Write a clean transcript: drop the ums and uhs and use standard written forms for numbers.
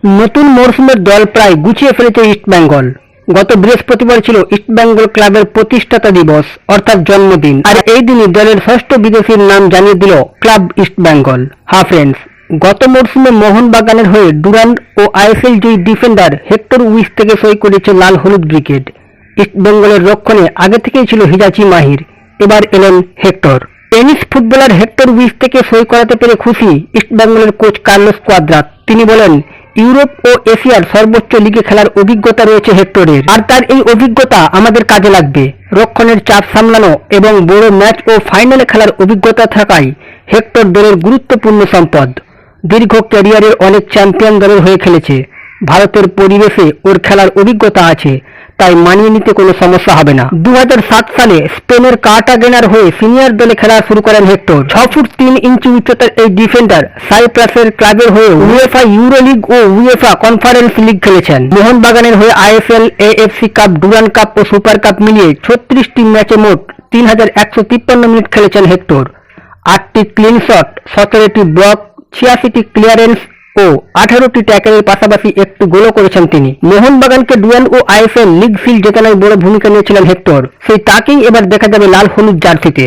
নতুন মরশুমের দল প্রায় গুছিয়ে ফেলেছে ইস্টবেঙ্গল। গত বৃহস্পতিবার ছিল ইস্টবেঙ্গল ক্লাবের প্রতিষ্ঠাতা দিবস অর্থাৎ জন্মদিন, আর এই দিনই দলের ষষ্ঠ বিদেশির নাম জানিয়ে দিল ক্লাব ইস্টবেঙ্গল। ফ্রেন্ডস, গত মরশুমে মোহনবাগানের হয়ে ডুরান্ড ও আইএসএল জয়ী ডিফেন্ডার হেক্টর উইস থেকে সই করেছে লাল হলুদ ব্রিগেড। ইস্টবেঙ্গলের রক্ষণে আগে থেকেই ছিল হিজাচি মাহির, এবার এলেন হেক্টর। টেনিস ফুটবলার হেক্টর উইস থেকে সই করাতে পেরে খুশি ইস্টবেঙ্গলের কোচ কার্লোস কোয়াদ্রাত। তিনি বলেন, ইউরোপ ও এশিয়ার সর্বোচ্চ লিগে খেলার অভিজ্ঞতা রয়েছে হেক্টরের, আর তার এই অভিজ্ঞতা আমাদের কাজে লাগবে। রক্ষণের চাপ সামলানো এবং বড় ম্যাচ ও ফাইনালে খেলার অভিজ্ঞতা থাকায় হেক্টর দলের গুরুত্বপূর্ণ সম্পদ। দীর্ঘ ক্যারিয়ারের অনেক চ্যাম্পিয়ন দলের হয়ে খেলেছে। ভারতের পরিবেশে ওর খেলার অভিজ্ঞতা আছে, তাই মানিয়ে নিতে কোনো সমস্যা হবে না। 2007 সালে স্পেনের কার্টাগেনার হয়ে সিনিয়র দলে খেলা শুরু করেন হেক্টর। 6 ফুট 3 ইঞ্চি উচ্চতার এই ডিফেন্ডার সাইপ্রাসের ক্লাবের হয়ে উয়েফা ইউরো লিগ ও উয়েফা কনফারেন্স লিগ খেলেছেন। মোহনবাগানের হয়ে ISL, AFC cup, Durand cup ও সুপার কাপ মিলিয়ে 36টি ম্যাচে মোট 3153 মিনিট খেলেছেন হেক্টর। 8টি ক্লিন শট, 17টি ব্লক, 86টি ক্লিয়ারেন্স ও 18টি ট্যাকেলের পাশাপাশি একটি গোলও করেছেন তিনি। মোহনবাগানকে ডুরান্ড ও আইএসএল লিগ শিল্ড জেতানোয় বড় ভূমিকা নিয়েছিলেন হেক্টর। সেই তাকেই এবার দেখা যাবে লাল হলুদ জার্সিতে।